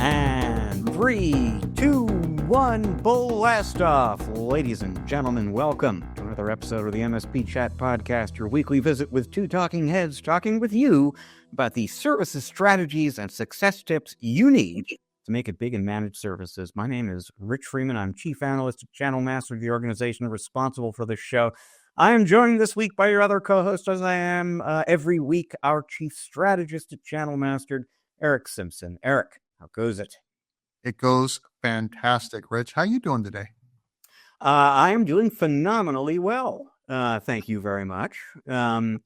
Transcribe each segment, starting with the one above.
And 3, 2, 1, blast off. Ladies and gentlemen, welcome to another episode of the MSP Chat Podcast, your weekly visit with two talking heads talking with you about the services, strategies, and success tips you need to make it big in managed services. My name is Rich Freeman. I'm Chief Analyst at Channel Master of the organization responsible for this show. I am joined this week by your other co-host, as I am every week, our Chief Strategist at Channel Master, Eric Simpson. Eric, how goes it? It goes fantastic. Rich, how you doing today? I am doing phenomenally well. Thank you very much. And,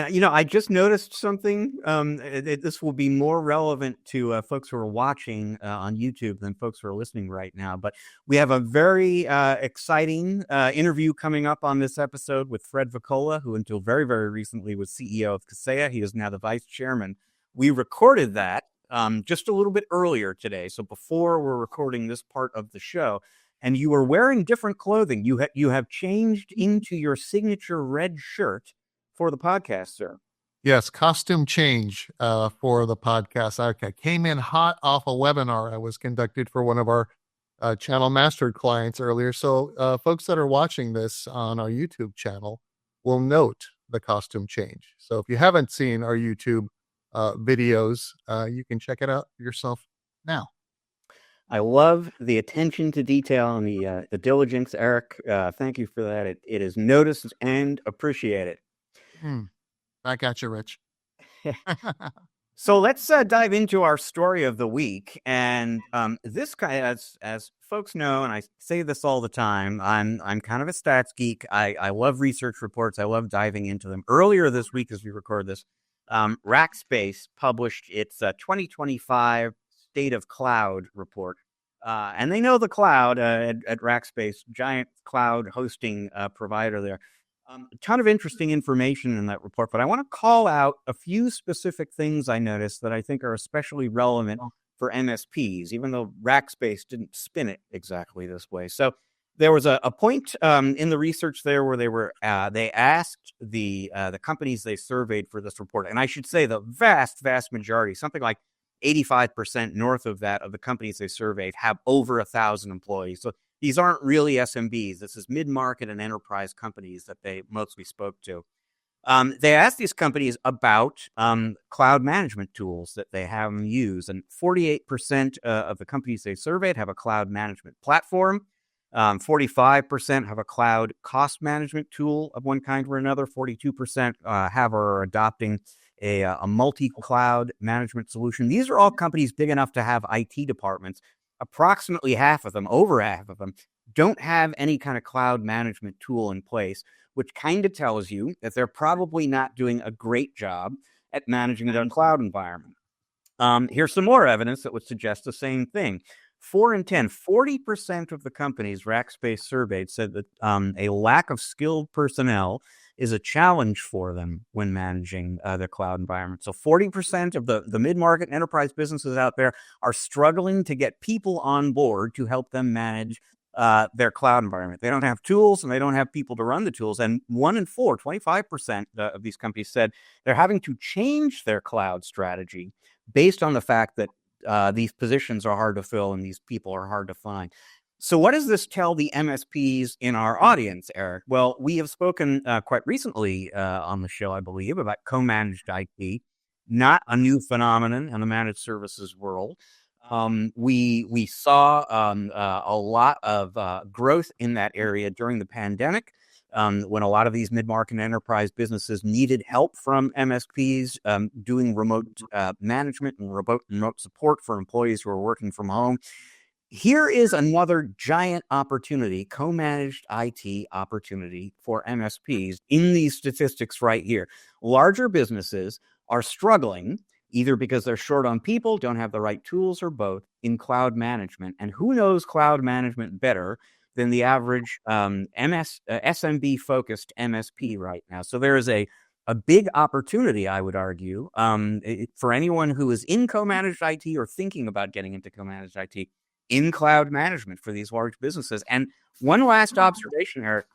you know, I just noticed something. This will be more relevant to folks who are watching on YouTube than folks who are listening right now. But we have a very exciting interview coming up on this episode with Fred Voccola, who until very, very recently was CEO of Kaseya. He is now the vice chairman. We recorded that just a little bit earlier today. So before we're recording this part of the show, and you were wearing different clothing. You have changed into your signature red shirt for the podcast, sir. Yes, costume change for the podcast. I came in hot off a webinar I was conducted for one of our Channel Mastered clients earlier. So folks that are watching this on our YouTube channel will note the costume change. So if you haven't seen our YouTube videos, you can check it out yourself now. I love the attention to detail and the diligence, Eric. Thank you for that. It is noticed and appreciated. I got you, Rich. So let's dive into our story of the week. And this guy, as folks know, and I say this all the time, I'm kind of a stats geek. I love research reports. I love diving into them. Earlier this week, as we record this, Rackspace published its 2025 State of Cloud report. And they know the cloud at Rackspace, giant cloud hosting provider there. A ton of interesting information in that report, but I want to call out a few specific things I noticed that I think are especially relevant for MSPs, even though Rackspace didn't spin it exactly this way. So there was a point in the research there where they asked the companies they surveyed for this report, and I should say the vast majority, something like 85% north of that of the companies they surveyed have over 1,000 employees. So these aren't really SMBs. This is mid-market and enterprise companies that they mostly spoke to. They asked these companies about cloud management tools that they have them use, and 48% of the companies they surveyed have a cloud management platform. 45% have a cloud cost management tool of one kind or another. 42% have or are adopting a multi-cloud management solution. These are all companies big enough to have IT departments. Approximately half of them, over half of them, don't have any kind of cloud management tool in place, which kind of tells you that they're probably not doing a great job at managing their cloud environment. Here's some more evidence that would suggest the same thing. 4 in 10, 40% of the companies Rackspace surveyed said that a lack of skilled personnel is a challenge for them when managing their cloud environment. So 40% of the mid-market and enterprise businesses out there are struggling to get people on board to help them manage their cloud environment. They don't have tools and they don't have people to run the tools. And 1 in 4, 25% of these companies said they're having to change their cloud strategy based on the fact that these positions are hard to fill and these people are hard to find. So what does this tell the MSPs in our audience, Eric? Well, we have spoken quite recently on the show, I believe, about co-managed IT, not a new phenomenon in the managed services world. We saw a lot of growth in that area during the pandemic when a lot of these mid-market and enterprise businesses needed help from MSPs doing remote management and remote support for employees who are working from home. Here is another giant opportunity, co-managed IT opportunity for MSPs in these statistics right here. Larger businesses are struggling either because they're short on people, don't have the right tools, or both in cloud management. And who knows cloud management better than the average SMB-focused MSP right now? So there is a big opportunity, I would argue, for anyone who is in co-managed IT or thinking about getting into co-managed IT in cloud management for these large businesses. And one last observation, Eric,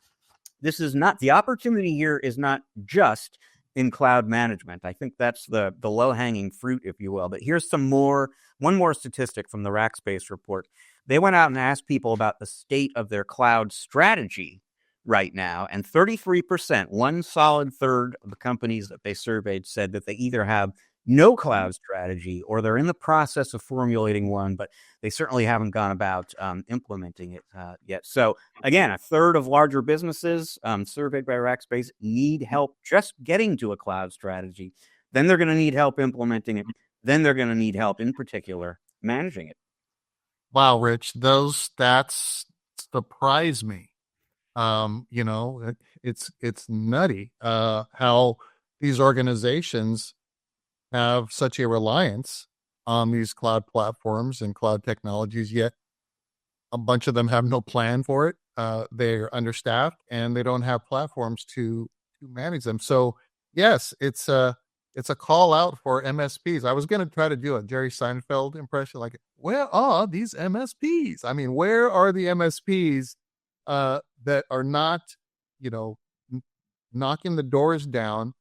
this is not, the opportunity here is not just in cloud management. I think that's the low-hanging fruit, if you will. But here's one more statistic from the Rackspace report. They went out and asked people about the state of their cloud strategy right now, and 33%, one solid third of the companies that they surveyed, said that they either have no cloud strategy or they're in the process of formulating one, but they certainly haven't gone about implementing it yet. So again, a third of larger businesses surveyed by Rackspace need help just getting to a cloud strategy. Then they're going to need help implementing it. Then they're going to need help, in particular, managing it. Wow, Rich, those stats surprise me. It's nutty how these organizations have such a reliance on these cloud platforms and cloud technologies, yet a bunch of them have no plan for it. They're understaffed and they don't have platforms to manage them. So yes, it's a call out for MSPs. I was going to try to do a Jerry Seinfeld impression, like, where are these MSPs? I mean, where are the MSPs that are not, knocking the doors down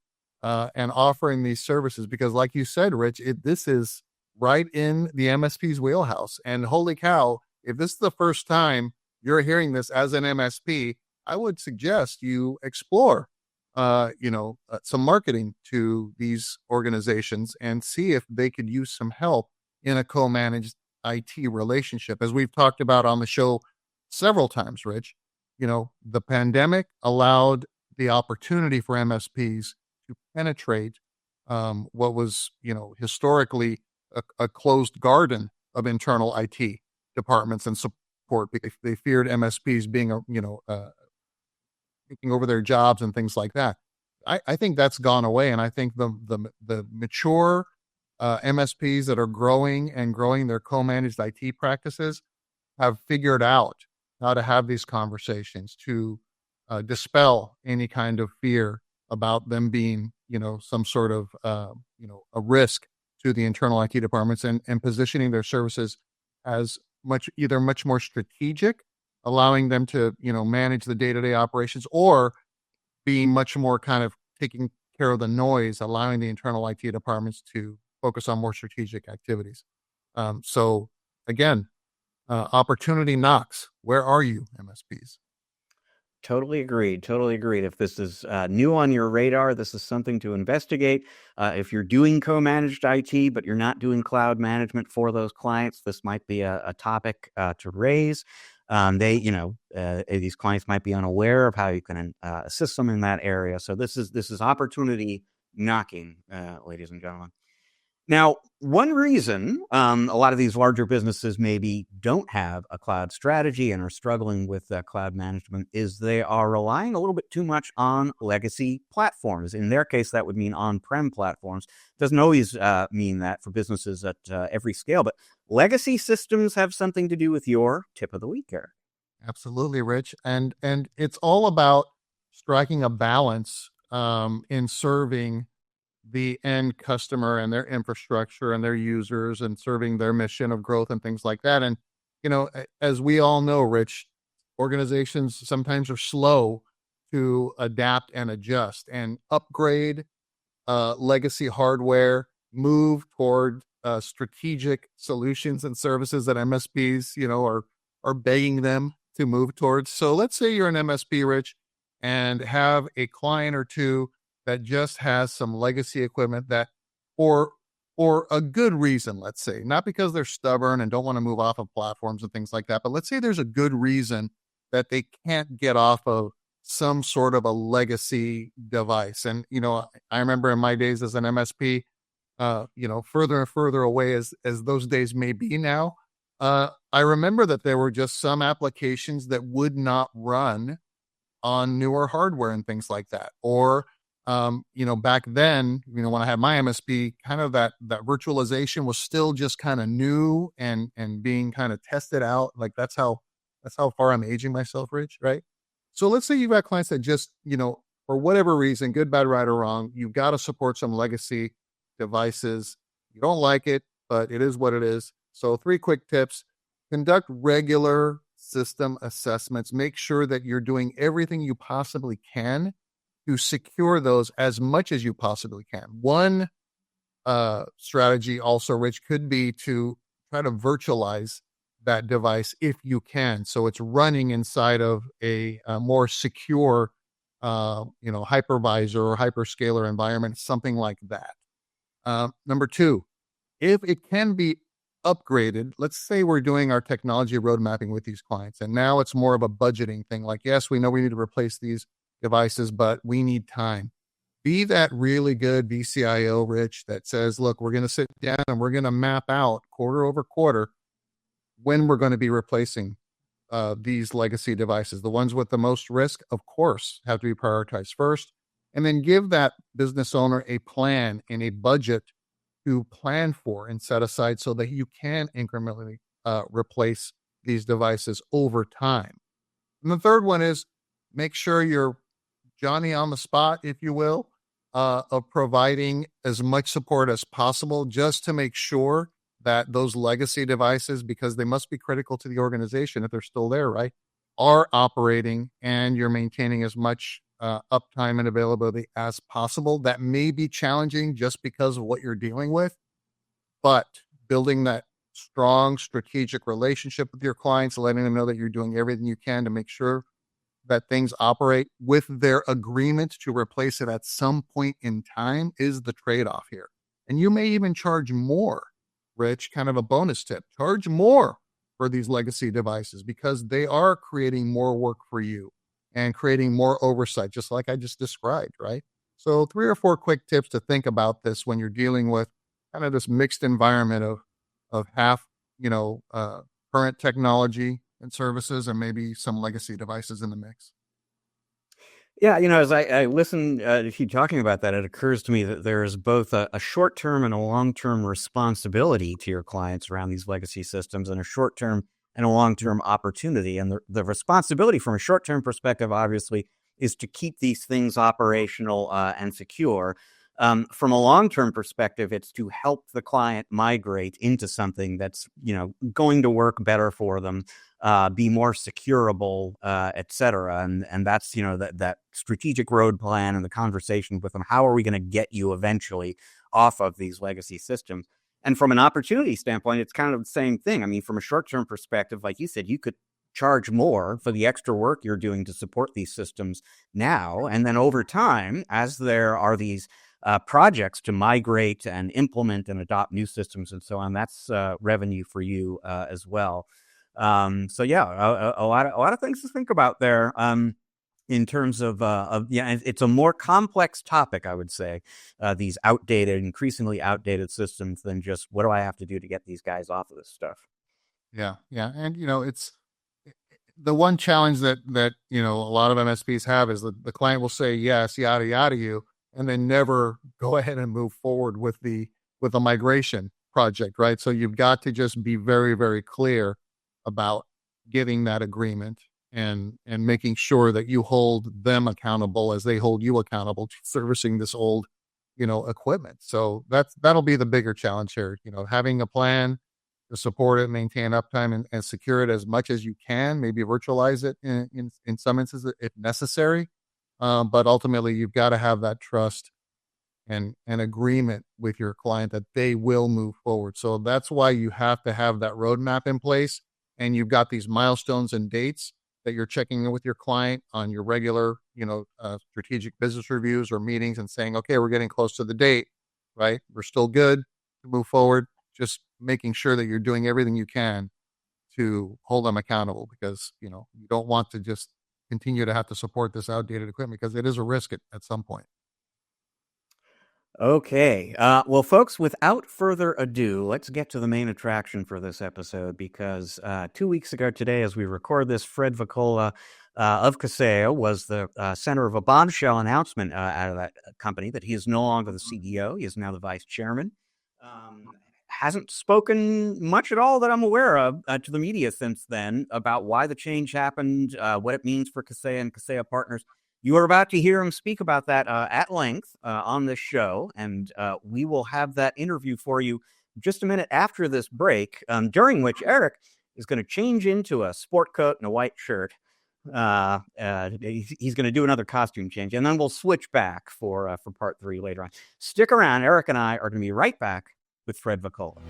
and offering these services? Because like you said, Rich, this is right in the MSP's wheelhouse. And holy cow, if this is the first time you're hearing this as an MSP, I would suggest you explore, some marketing to these organizations and see if they could use some help in a co-managed IT relationship. As we've talked about on the show several times, Rich, the pandemic allowed the opportunity for MSPs to penetrate what was, historically a closed garden of internal IT departments and support, because they feared MSPs being, taking over their jobs and things like that. I think that's gone away, and I think the mature MSPs that are growing their co-managed IT practices have figured out how to have these conversations to dispel any kind of fear about them being, some sort of, a risk to the internal IT departments, and positioning their services as much more strategic, allowing them to, manage the day-to-day operations, or being much more kind of taking care of the noise, allowing the internal IT departments to focus on more strategic activities. So again, opportunity knocks. Where are you, MSPs? Totally agreed. Totally agreed. If this is new on your radar, this is something to investigate. If you're doing co-managed IT, but you're not doing cloud management for those clients, this might be a topic to raise. These clients might be unaware of how you can assist them in that area. So this is opportunity knocking, ladies and gentlemen. Now, one reason a lot of these larger businesses maybe don't have a cloud strategy and are struggling with cloud management is they are relying a little bit too much on legacy platforms. In their case, that would mean on-prem platforms. Doesn't always mean that for businesses at every scale, but legacy systems have something to do with your tip of the week, Eric. Absolutely, Rich. And it's all about striking a balance in serving the end customer and their infrastructure and their users, and serving their mission of growth and things like that. And, as we all know, Rich, organizations sometimes are slow to adapt and adjust and upgrade legacy hardware, move toward strategic solutions and services that MSPs, are begging them to move towards. So let's say you're an MSP, Rich, and have a client or two that just has some legacy equipment that, for a good reason, let's say, not because they're stubborn and don't want to move off of platforms and things like that, but let's say there's a good reason that they can't get off of some sort of a legacy device. And, I remember in my days as an MSP, further and further away as those days may be now, I remember that there were just some applications that would not run on newer hardware and things like that. Or back then, when I had my MSP, kind of that virtualization was still just kind of new and being kind of tested out. Like that's how far I'm aging myself, Rich, right? So let's say you've got clients that just, for whatever reason, good, bad, right, or wrong, you've got to support some legacy devices. You don't like it, but it is what it is. So 3 quick tips: conduct regular system assessments. Make sure that you're doing everything you possibly can to secure those as much as you possibly can. One strategy also, Rich, could be to try to virtualize that device if you can. So it's running inside of a more secure, hypervisor or hyperscaler environment, something like that. Number two, if it can be upgraded, let's say we're doing our technology road mapping with these clients, and now it's more of a budgeting thing. Like, yes, we know we need to replace these devices, but we need time. Be that really good VCIO, Rich, that says, look, we're going to sit down and we're going to map out quarter over quarter when we're going to be replacing these legacy devices. The ones with the most risk, of course, have to be prioritized first. And then give that business owner a plan and a budget to plan for and set aside so that you can incrementally replace these devices over time. And the third one is make sure you're Johnny on the spot, if you will, of providing as much support as possible just to make sure that those legacy devices, because they must be critical to the organization if they're still there, right, are operating and you're maintaining as much uptime and availability as possible. That may be challenging just because of what you're dealing with, but building that strong strategic relationship with your clients, letting them know that you're doing everything you can to make sure that things operate with their agreement to replace it at some point in time is the trade-off here. And you may even charge more, Rich, kind of a bonus tip. Charge more for these legacy devices because they are creating more work for you and creating more oversight, just like I just described, right? So 3 or 4 quick tips to think about this when you're dealing with kind of this mixed environment of half, current technology and services and maybe some legacy devices in the mix. Yeah, as I listen to you talking about that, it occurs to me that there is both a short-term and a long-term responsibility to your clients around these legacy systems, and a short-term and a long-term opportunity. And the responsibility from a short-term perspective, obviously, is to keep these things operational and secure. From a long-term perspective, it's to help the client migrate into something that's, going to work better for them, be more securable, et cetera. And that's, that strategic road plan and the conversation with them. How are we going to get you eventually off of these legacy systems? And from an opportunity standpoint, it's kind of the same thing. I mean, from a short-term perspective, like you said, you could charge more for the extra work you're doing to support these systems now. And then over time, as there are these projects to migrate and implement and adopt new systems and so on, that's revenue for you as well. So yeah, a lot of things to think about there. In terms of it's a more complex topic, I would say, these increasingly outdated systems than just what do I have to do to get these guys off of this stuff. Yeah. And, it's the one challenge that a lot of MSPs have is that the client will say, yes, yada, yada, you, and then never go ahead and move forward with a migration project, right? So you've got to just be very, very clear about getting that agreement and making sure that you hold them accountable as they hold you accountable to servicing this old, equipment. So that'll be the bigger challenge here, having a plan to support it, maintain uptime and secure it as much as you can, maybe virtualize it in some instances if necessary. But ultimately you've got to have that trust and agreement with your client that they will move forward. So that's why you have to have that roadmap in place, and you've got these milestones and dates that you're checking in with your client on your regular, strategic business reviews or meetings and saying, okay, we're getting close to the date, right? We're still good to move forward. Just making sure that you're doing everything you can to hold them accountable, because, you don't want to just continue to have to support this outdated equipment because it is a risk at some point. Okay. Well, folks, without further ado, let's get to the main attraction for this episode, because 2 weeks ago today, as we record this, Fred Voccola of Kaseya was the center of a bombshell announcement out of that company that he is no longer the CEO. He is now the vice chairman. Hasn't spoken much at all that I'm aware of to the media since then about why the change happened, what it means for Kaseya and Kaseya partners. You are about to hear him speak about that at length on this show, and we will have that interview for you just a minute after this break, during which Eric is going to change into a sport coat and a white shirt He's going to do another costume change, and then we'll switch back for part 3 later on. Stick around. Eric and I are going to be right back with Fred Voccola.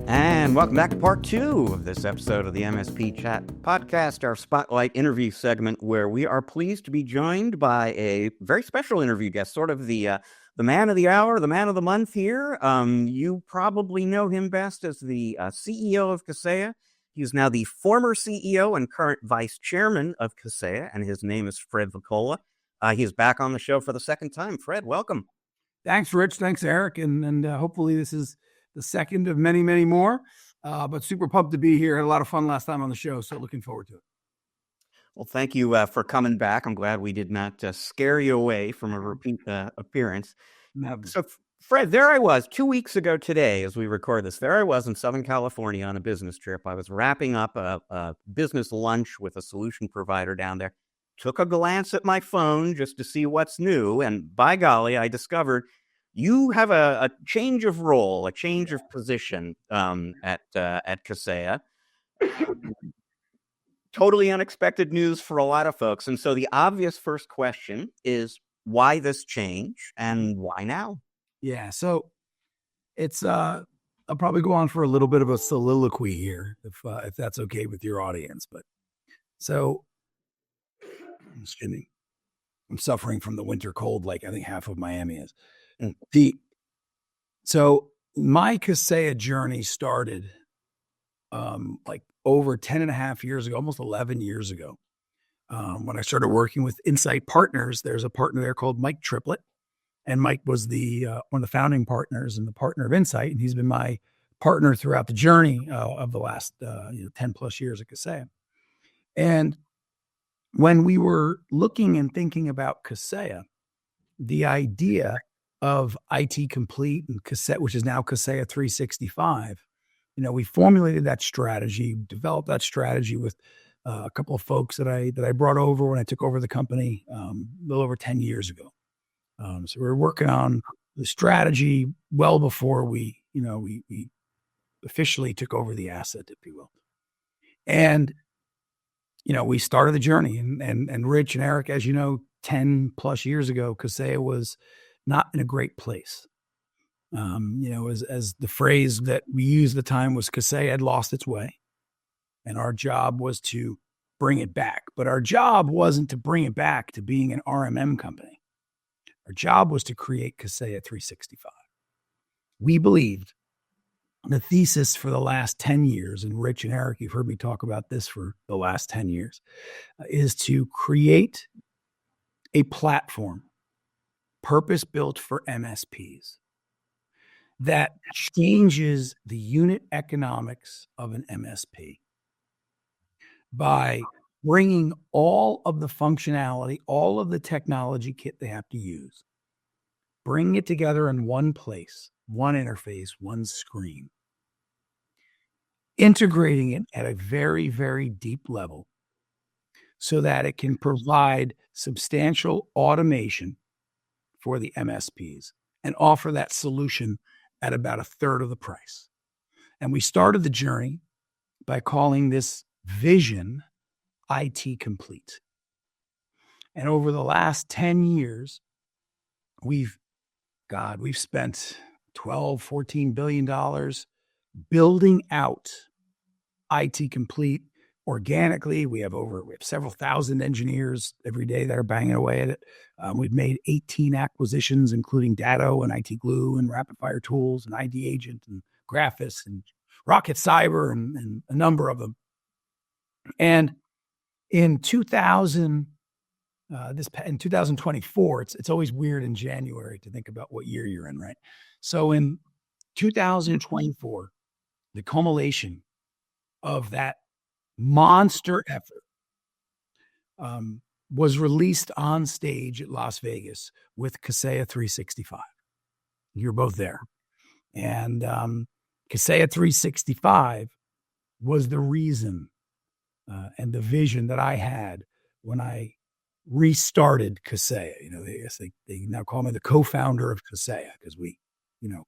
And welcome back to part 2 of this episode of the MSP Chat podcast, our spotlight interview segment, where we are pleased to be joined by a very special interview guest, sort of the man of the hour, the man of the month here. You probably know him best as the CEO of Kaseya. He's now the former CEO and current vice chairman of Kaseya, and his name is Fred Voccola. He's back on the show for the second time. Fred, welcome. Thanks, Rich. Thanks, Eric. And hopefully this is the second of many, many more. But super pumped to be here. Had a lot of fun last time on the show, so looking forward to it. Well, thank you for coming back. I'm glad we did not scare you away from a repeat appearance. Never. So, Fred, there I was 2 weeks ago today as we record this. There I was in Southern California on a business trip. I was wrapping up a business lunch with a solution provider down there. Took a glance at my phone just to see what's new. And by golly, I discovered you have a change of role, a change of position at Kaseya. Totally unexpected news for a lot of folks. And so the obvious first question is, why this change and why now? Yeah, so it's I'll probably go on for a little bit of a soliloquy here, if that's okay with your audience. But so I'm suffering from the winter cold, like I think half of Miami is. So my Kaseya journey started like over 10 and a half years ago, almost 11 years ago. When I started working with Insight Partners, there's a partner there called Mike Triplett. And Mike was one of the founding partners and the partner of Insight. And he's been my partner throughout the journey of the last 10 plus years at Kaseya. And when we were looking and thinking about Kaseya, the idea of IT Complete and Kaseya, which is now Kaseya 365, we formulated that strategy, developed that strategy with a couple of folks that I brought over when I took over the company a little over 10 years ago. So we were working on the strategy well before we officially took over the asset, if you will. And, we started the journey and Rich and Eric, as you know, 10 plus years ago, Kaseya was not in a great place. As the phrase that we used at the time was Kaseya had lost its way. And our job was to bring it back. But our job wasn't to bring it back to being an RMM company. Our job was to create Kaseya 365. We believed the thesis for the last 10 years, and Rich and Eric, you've heard me talk about this for the last 10 years, is to create a platform purpose-built for MSPs that changes the unit economics of an MSP by bringing all of the functionality, all of the technology kit they have to use, bringing it together in one place, one interface, one screen, integrating it at a very, very deep level so that it can provide substantial automation for the MSPs and offer that solution at about a third of the price. And we started the journey by calling this vision IT Complete. And over the last 10 years, we've spent $12-14 billion building out IT Complete organically. We have several thousand engineers every day that are banging away at it. We've made 18 acquisitions, including Datto and IT Glue and Rapid Fire Tools and ID Agent and Graphis and Rocket Cyber and a number of them. And in 2024, it's always weird in January to think about what year you're in, right? So in 2024, the culmination of that monster effort was released on stage at Las Vegas with Kaseya 365. You're both there. And Kaseya 365 was the reason and the vision that I had when I restarted Kaseya. They now call me the co-founder of Kaseya because we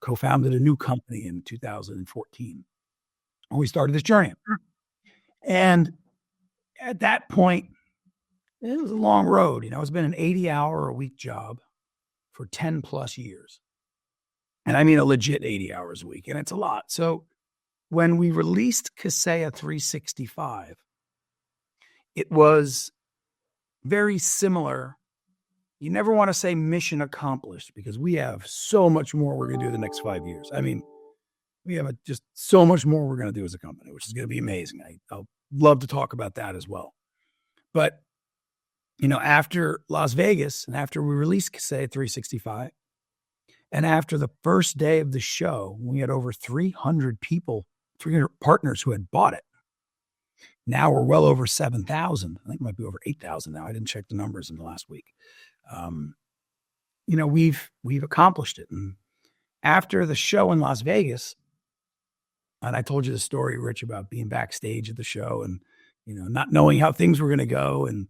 co-founded a new company in 2014. And we started this journey. And at that point, it was a long road. It's been an 80-hour-a-week job for 10 plus years. And I mean a legit 80 hours a week. And it's a lot. So when we released Kaseya 365, it was very similar. You never want to say mission accomplished because we have so much more we're going to do the next 5 years. I mean, we have just so much more we're going to do as a company, which is going to be amazing. I'll love to talk about that as well. But, after Las Vegas and after we released Kaseya 365, and after the first day of the show, we had over 300 partners who had bought it. Now we're well over 7,000. I think it might be over 8,000 now. I didn't check the numbers in the last week. We've accomplished it. And after the show in Las Vegas, and I told you the story, Rich, about being backstage at the show and, not knowing how things were going to go and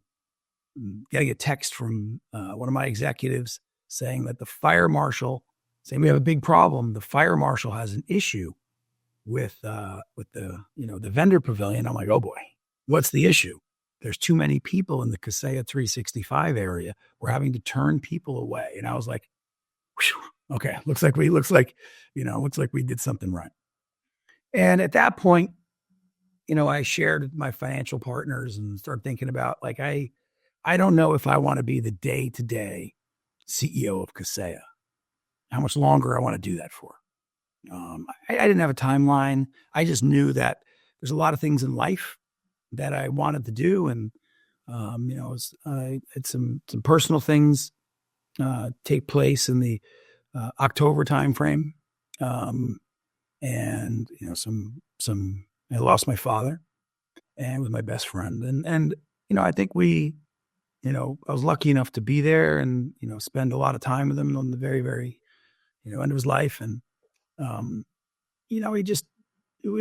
getting a text from one of my executives saying that the fire marshal, saying we have a big problem. The fire marshal has an issue with the vendor pavilion. I'm like, oh boy, what's the issue? There's too many people in the Kaseya 365 area. We're having to turn people away. And I was like, okay, looks like we did something right. And at that point, I shared with my financial partners and started thinking about I don't know if I want to be the day-to-day CEO of Kaseya, how much longer I want to do that for. I didn't have a timeline. I just knew that there's a lot of things in life that I wanted to do. And, I had some personal things take place in the October timeframe. And, I lost my father and was my best friend. And I think I was lucky enough to be there and, spend a lot of time with him on the very, very, end of his life. And, it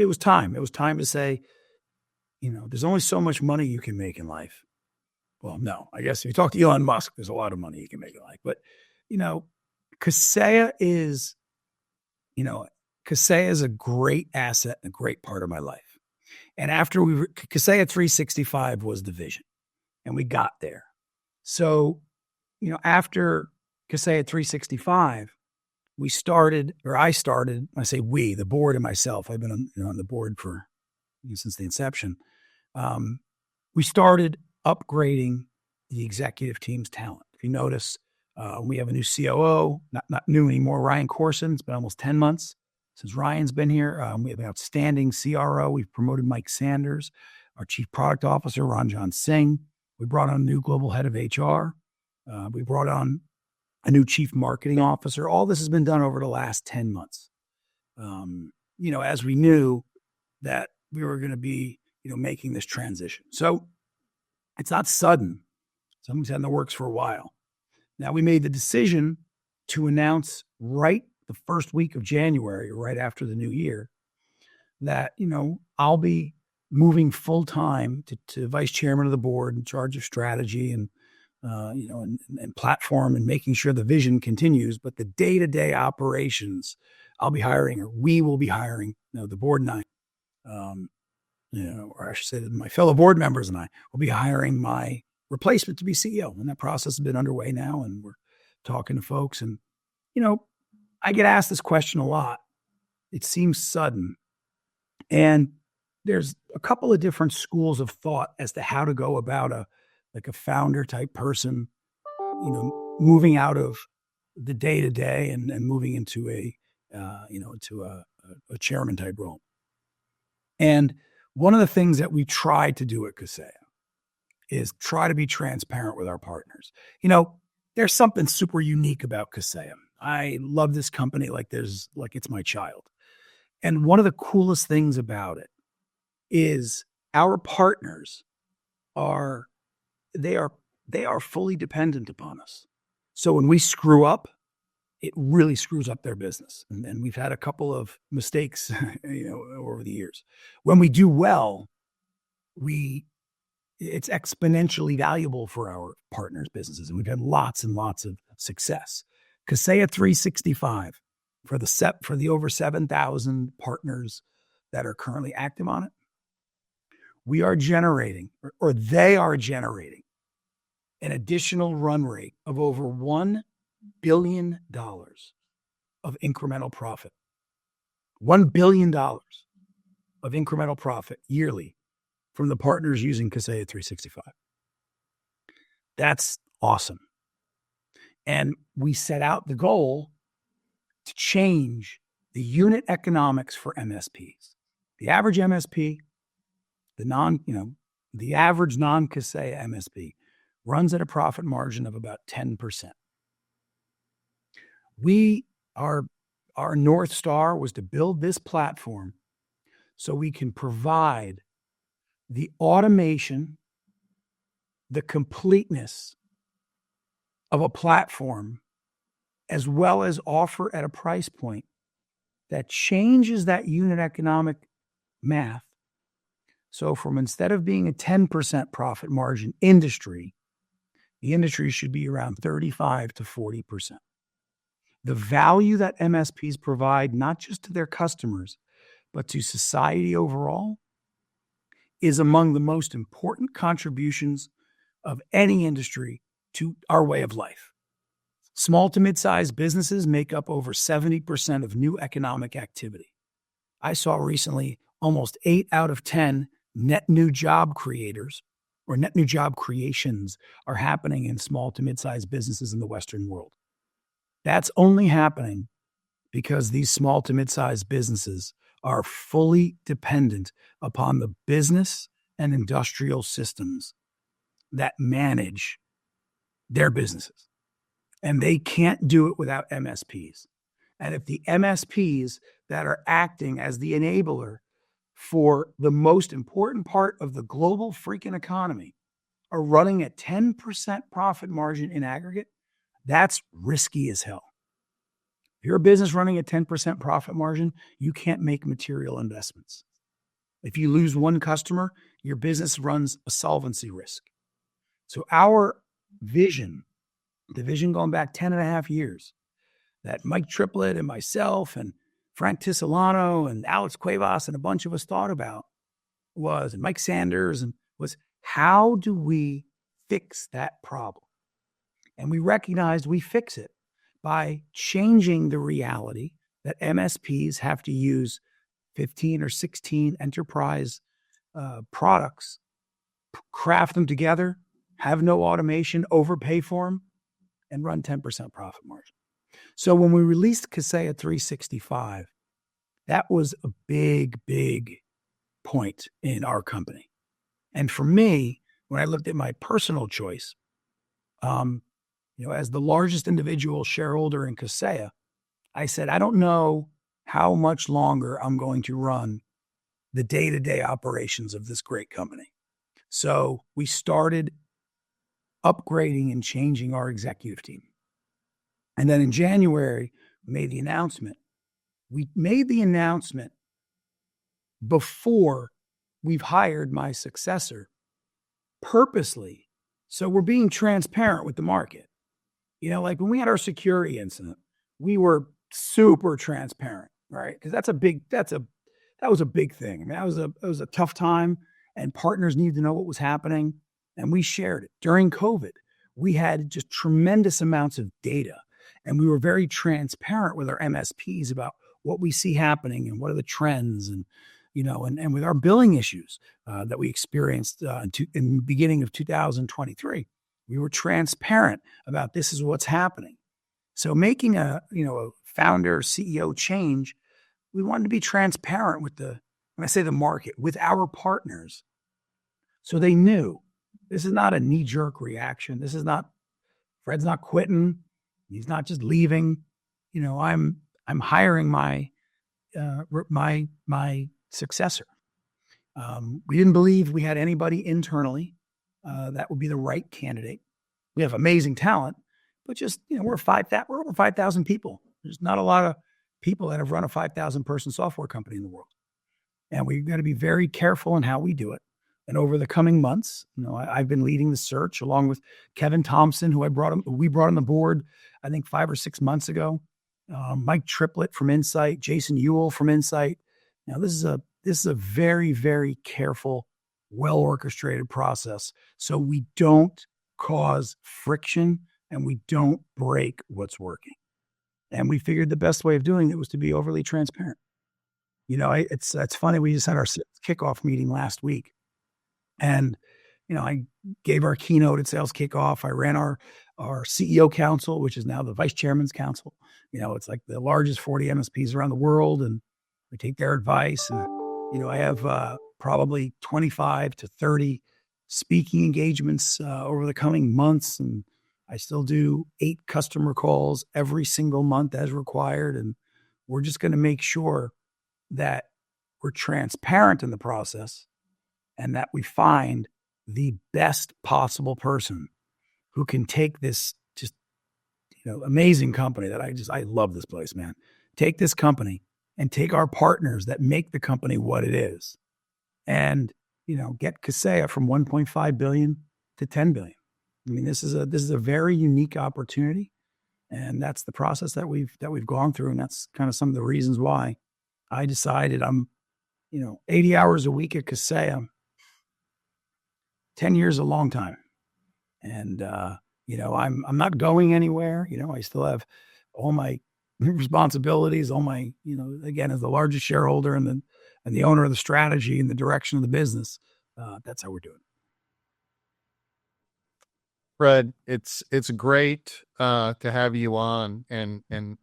was time. It was time to say, there's only so much money you can make in life. Well, no, I guess if you talk to Elon Musk, there's a lot of money you can make in life. But, Kaseya is a great asset and a great part of my life. And after Kaseya 365 was the vision and we got there. So, after Kaseya 365, I started, I say we, the board and myself, I've been on the board for since the inception. We started upgrading the executive team's talent. If you notice, we have a new COO, not new anymore, Ryan Corson. It's been almost 10 months since Ryan's been here. We have an outstanding CRO. We've promoted Mike Sanders, our chief product officer, Ranjan Singh. We brought on a new global head of HR. We brought on a new chief marketing officer. All this has been done over the last 10 months. As we knew that we were going to be, making this transition. So it's not sudden. Something's had in the works for a while. Now we made the decision to announce right the first week of January, right after the new year, that, I'll be moving full time to vice chairman of the board in charge of strategy and platform and making sure the vision continues. But the day-to-day operations, I'll be hiring, or we will be hiring, the board and I, or I should say that my fellow board members and I will be hiring my replacement to be CEO. And that process has been underway now. And we're talking to folks. And, I get asked this question a lot. It seems sudden. And there's a couple of different schools of thought as to how to go about a founder type person, moving out of the day to day and moving into a chairman type role. And one of the things that we try to do at Kaseya is try to be transparent with our partners. There's something super unique about Kaseya. I love this company like it's my child. And one of the coolest things about it is our partners are fully dependent upon us. So when we screw up, it really screws up their business. And we've had a couple of mistakes, over the years. When we do well, it's exponentially valuable for our partners' businesses. And we've had lots and lots of success. Kaseya 365, for the over 7,000 partners that are currently active on it, we are generating, or they are generating, an additional run rate of over $1 billion of incremental profit. $1 billion of incremental profit yearly from the partners using Kaseya 365. That's awesome. And we set out the goal to change the unit economics for MSPs. The average MSP, the average non-Kaseya MSP runs at a profit margin of about 10%. Our North Star was to build this platform so we can provide the automation, the completeness of a platform, as well as offer at a price point that changes that unit economic math. So from instead of being a 10% profit margin industry, the industry should be around 35 to 40%. The value that MSPs provide, not just to their customers, but to society overall, is among the most important contributions of any industry to our way of life. Small to mid-sized businesses make up over 70% of new economic activity. I saw recently almost 8 out of 10 net new job creators or net new job creations are happening in small to mid-sized businesses in the Western world. That's only happening because these small to mid-sized businesses are fully dependent upon the business and industrial systems that manage their businesses. And they can't do it without MSPs. And if the MSPs that are acting as the enabler for the most important part of the global freaking economy are running at 10% profit margin in aggregate, that's risky as hell. If you're a business running a 10% profit margin, you can't make material investments. If you lose one customer, your business runs a solvency risk. So our vision, the vision going back 10 and a half years, that Mike Triplett and myself and Frank Tisolano and Alex Cuevas and a bunch of us thought about was, and Mike Sanders, and was, how do we fix that problem? And we recognized we fix it by changing the reality that MSPs have to use 15 or 16 enterprise products, craft them together, have no automation, overpay for them, and run 10% profit margin. So when we released Kaseya 365, that was a big, big point in our company. And for me, when I looked at my personal choice, as the largest individual shareholder in Kaseya, I said, I don't know how much longer I'm going to run the day-to-day operations of this great company. So we started upgrading and changing our executive team. And then in January, we made the announcement. We made the announcement before we've hired my successor purposely. So we're being transparent with the market. Like when we had our security incident, we were super transparent, right? Because that was a big thing. I mean, it was a tough time, and partners needed to know what was happening, and we shared it. During COVID, we had just tremendous amounts of data, and we were very transparent with our MSPs about what we see happening and what are the trends, and and with our billing issues that we experienced in the beginning of 2023. We were transparent about this is what's happening. So making a founder CEO change, we wanted to be transparent with when I say the market, with our partners. So they knew this is not a knee-jerk reaction. This is not, Fred's not quitting. He's not just leaving. I'm hiring my successor. We didn't believe we had anybody internally that would be the right candidate. We have amazing talent, but just, we're over 5,000 people. There's not a lot of people that have run a 5,000 person software company in the world. And we've got to be very careful in how we do it. And over the coming months, I've been leading the search along with Kevin Thompson, who we brought on the board, I think 5 or 6 months ago. Mike Triplett from Insight, Jason Ewell from Insight. Now, this is a very, very careful, well-orchestrated process. So we don't cause friction and we don't break what's working. And we figured the best way of doing it was to be overly transparent. It's funny. We just had our kickoff meeting last week, and I gave our keynote at Sales Kickoff. I ran our CEO Council, which is now the Vice Chairman's Council. It's like the largest 40 MSPs around the world, and we take their advice. And I have probably 25 to 30 speaking engagements over the coming months, and I still do 8 customer calls every single month as required. And we're just going to make sure that we're transparent in the process and that we find the best possible person who can take this just, amazing company that I love this place, man. Take this company and take our partners that make the company what it is and, get Kaseya from 1.5 billion to 10 billion. I mean, this is a very unique opportunity, and that's the process that we've gone through. And that's kind of some of the reasons why I decided I'm, 80 hours a week at Kaseya. 10 years is a long time. And, I'm not going anywhere. I still have all my responsibilities, all my, again, as the largest shareholder and the owner of the strategy and the direction of the business. That's how we're doing it. Fred, it's great to have you on and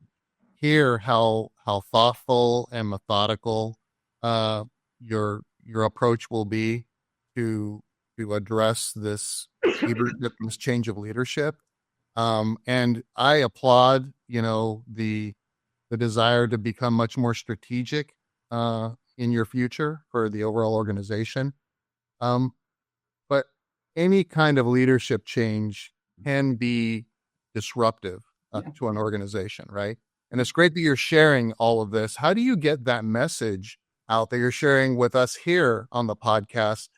hear how thoughtful and methodical your approach will be to address this leadership, this change of leadership. And I applaud, the desire to become much more strategic in your future for the overall organization. But any kind of leadership change can be disruptive to an organization, right? And it's great that you're sharing all of this. How do you get that message out that you're sharing with us here on the podcast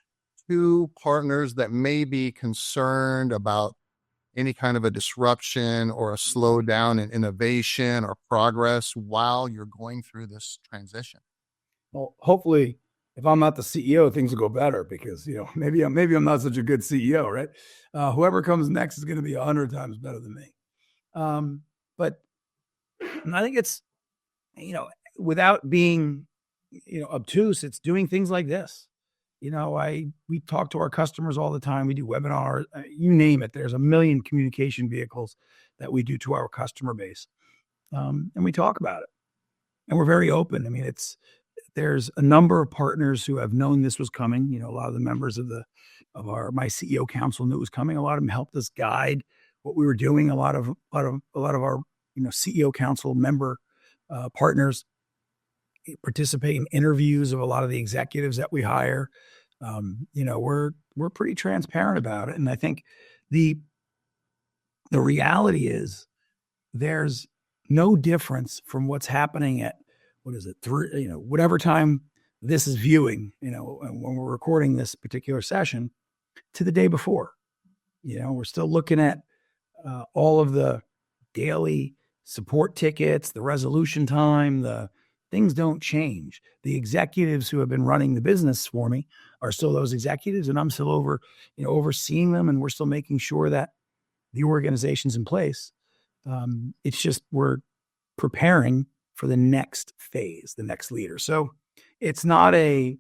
to partners that may be concerned about any kind of a disruption or a slowdown in innovation or progress while you're going through this transition? Well, hopefully, if I'm not the CEO, things will go better because, maybe I'm not such a good CEO, right? Whoever comes next is going to be 100 times better than me. But I think it's, without being, obtuse, it's doing things like this. We talk to our customers all the time. We do webinars, you name it. There's a million communication vehicles that we do to our customer base. And we talk about it and we're very open. I mean, there's a number of partners who have known this was coming. A lot of the members of my CEO council knew it was coming. A lot of them helped us guide what we were doing. A lot of our, CEO council member partners participate in interviews of a lot of the executives that we hire. We're pretty transparent about it. And I think the reality is there's no difference from what's happening at, whatever time this is viewing, when we're recording this particular session to the day before. We're still looking at all of the daily support tickets, the resolution time, the things don't change. The executives who have been running the business for me are still those executives, and I'm still overseeing them, and we're still making sure that the organization's in place. It's just we're preparing for the next phase, the next leader. So it's not earlier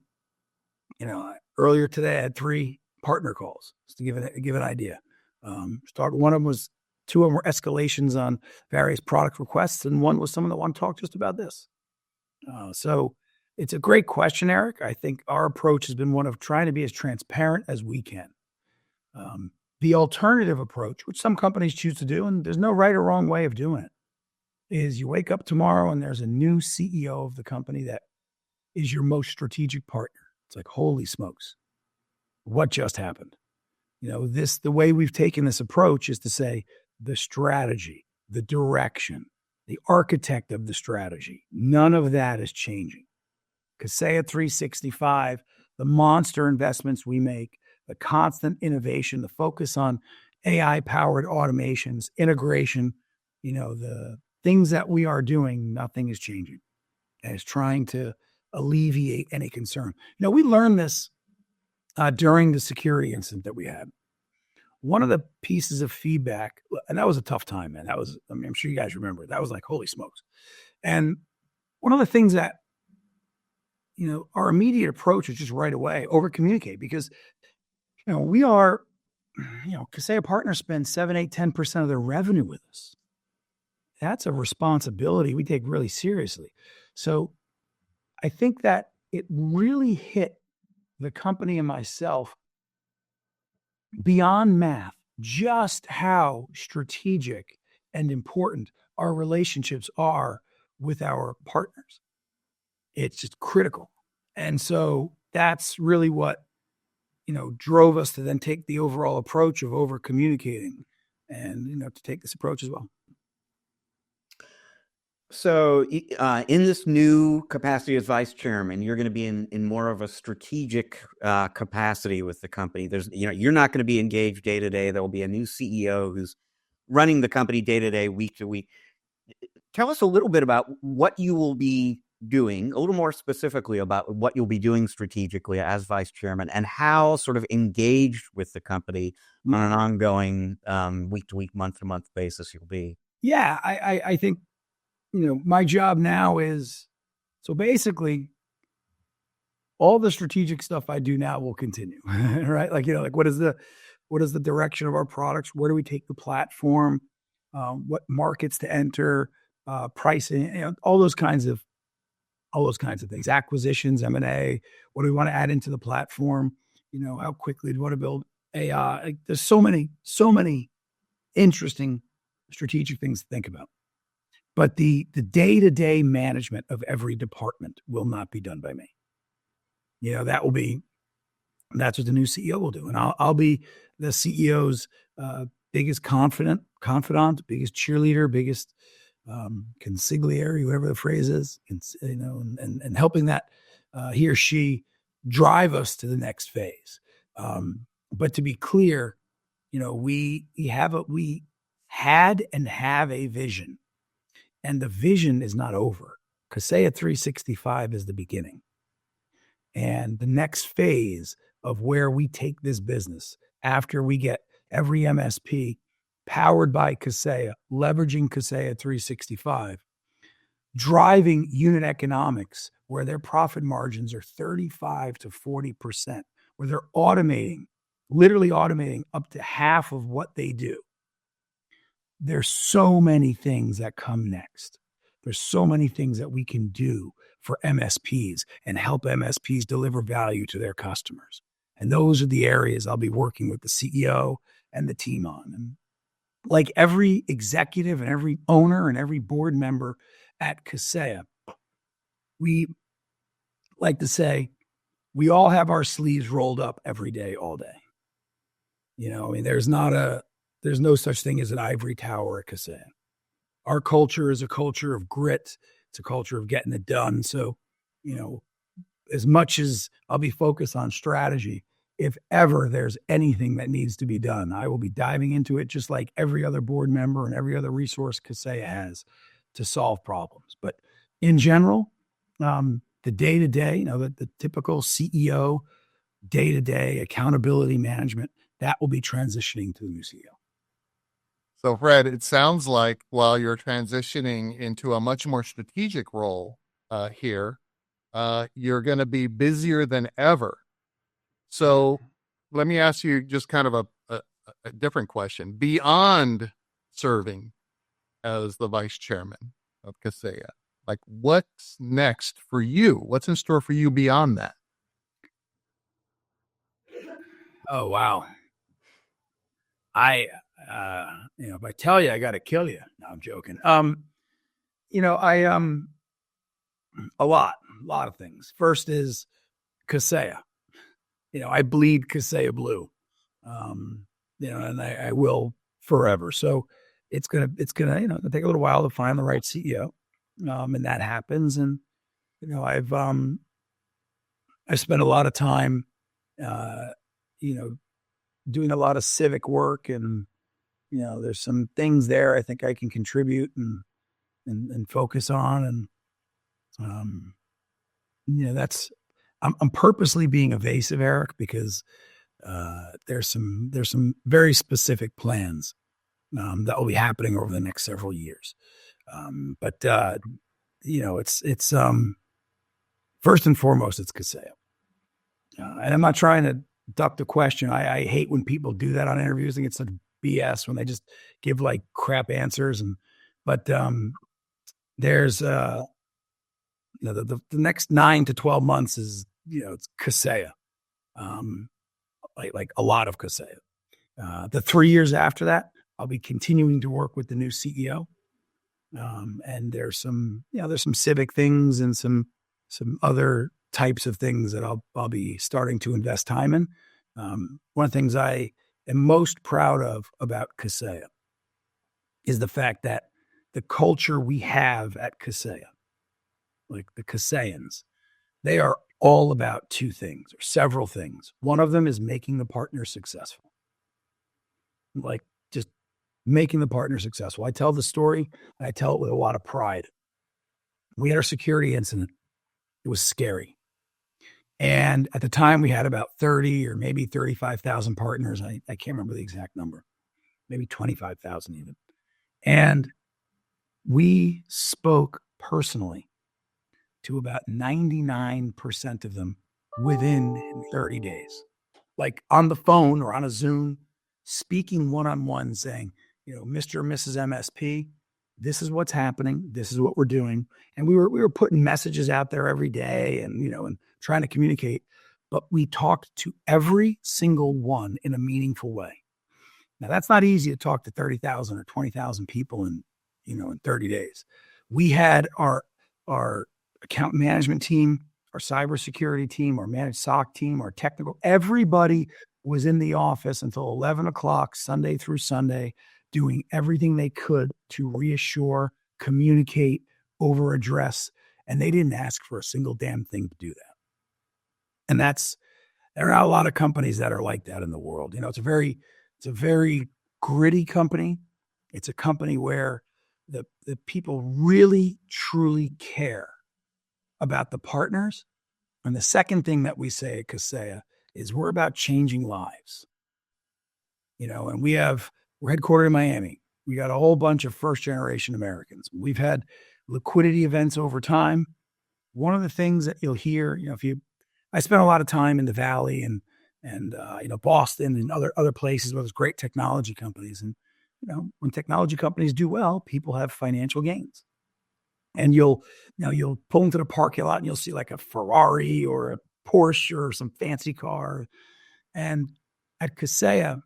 today I had 3 partner calls just to give an idea. One of them was 2 of them were escalations on various product requests, and one was someone that wanted to talk just about this. So it's a great question, Eric. I think our approach has been one of trying to be as transparent as we can. The alternative approach, which some companies choose to do, and there's no right or wrong way of doing it, is you wake up tomorrow and there's a new CEO of the company that is your most strategic partner. It's like, holy smokes, what just happened? The way we've taken this approach is to say the strategy, the direction, the architect of the strategy, none of that is changing. Kaseya 365, the monster investments we make, the constant innovation, the focus on AI-powered automations, integration, the things that we are doing, nothing is changing. And it's trying to alleviate any concern. We learned this during the security incident that we had. One of the pieces of feedback, and that was a tough time, man. I'm sure you guys remember, that was like, holy smokes. And one of the things that, our immediate approach is just right away, over communicate, because, we are, Kaseya partners spend 7, 8, 10% of their revenue with us. That's a responsibility we take really seriously. So I think that it really hit the company and myself beyond math, just how strategic and important our relationships are with our partners. It's just critical. And so that's really what, drove us to then take the overall approach of over communicating and, to take this approach as well. So in this new capacity as vice chairman, you're going to be in more of a strategic capacity with the company. You're not going to be engaged day to day. There will be a new CEO who's running the company day to day, week to week. Tell us a little bit about what you will be doing, a little more specifically about what you'll be doing strategically as vice chairman, and how sort of engaged with the company on an ongoing week to week, month to month basis you'll be. Yeah, I think, my job now is, so basically all the strategic stuff I do now will continue, right? Like, what is the direction of our products? Where do we take the platform? What markets to enter, pricing, all those kinds of things, acquisitions, M&A, what do we want to add into the platform? How quickly do we want to build AI? Like, there's so many interesting strategic things to think about. But the day-to-day management of every department will not be done by me. That's what the new CEO will do. And I'll be the CEO's biggest confidant, biggest cheerleader, biggest consigliere, whoever the phrase is, and helping that he or she drive us to the next phase. But to be clear, we had and have a vision. And the vision is not over. Kaseya 365 is the beginning. And the next phase of where we take this business after we get every MSP powered by Kaseya, leveraging Kaseya 365, driving unit economics where their profit margins are 35 to 40%, where they're literally automating up to half of what they do. There's so many things that come next. There's so many things that we can do for MSPs and help MSPs deliver value to their customers. And those are the areas I'll be working with the CEO and the team on. And like every executive and every owner and every board member at Kaseya, we like to say, we all have our sleeves rolled up every day, all day. There's no such thing as an ivory tower at Kaseya. Our culture is a culture of grit. It's a culture of getting it done. So, as much as I'll be focused on strategy, if ever there's anything that needs to be done, I will be diving into it just like every other board member and every other resource Kaseya has to solve problems. But in general, the day-to-day, the typical CEO day-to-day accountability management, that will be transitioning to the new CEO. So, Fred, it sounds like while you're transitioning into a much more strategic role here, you're going to be busier than ever. So let me ask you just kind of a different question. Beyond serving as the vice chairman of Kaseya, like what's next for you? What's in store for you beyond that? Oh, wow. If I tell you, I got to kill you. No, I'm joking. A lot of things. First is Kaseya. I bleed Kaseya blue. And I will forever. So it's gonna take a little while to find the right CEO. And that happens. And, I've spent a lot of time, doing a lot of civic work, and, there's some things there I think I can contribute, and, and focus on. And, I'm purposely being evasive, Eric, because there's some very specific plans that will be happening over the next several years. But it's first and foremost, it's Kaseya. And I'm not trying to duck the question. I hate when people do that on interviews. I think it's such BS when they just give like crap answers. But there's the next 9 to 12 months is, it's Kaseya, like a lot of Kaseya. The 3 years after that, I'll be continuing to work with the new CEO. And there's some civic things and some other types of things that I'll be starting to invest time in. One of the things I am most proud of about Kaseya is the fact that the culture we have at Kaseya, like the Kaseyans, they are all about two things or several things. One of them is making the partner successful. Like just making the partner successful. I tell the story and I tell it with a lot of pride. We had our security incident. It was scary. And at the time we had about 30 or maybe 35,000 partners. I can't remember the exact number, maybe 25,000 even. And we spoke personally to about 99% of them within 30 days, like on the phone or on a Zoom, speaking one-on-one, saying, Mr. and Mrs. MSP, this is what's happening. This is what we're doing. And we were putting messages out there every day and, and trying to communicate, but we talked to every single one in a meaningful way. Now that's not easy to talk to 30,000 or 20,000 people in 30 days. We had our account management team, our cybersecurity team, our managed SOC team, our technical, everybody was in the office until 11 o'clock, Sunday through Sunday, doing everything they could to reassure, communicate, over address. And they didn't ask for a single damn thing to do that. And there are not a lot of companies that are like that in the world. It's a very gritty company. It's a company where the people really, truly care about the partners. And the second thing that we say at Kaseya is we're about changing lives. And we're headquartered in Miami. We got a whole bunch of first generation Americans. We've had liquidity events over time. One of the things that you'll hear, I spent a lot of time in the Valley and Boston and other places where there's great technology companies. And, when technology companies do well, people have financial gains. And you'll pull into the parking lot and you'll see like a Ferrari or a Porsche or some fancy car. And at Kaseya,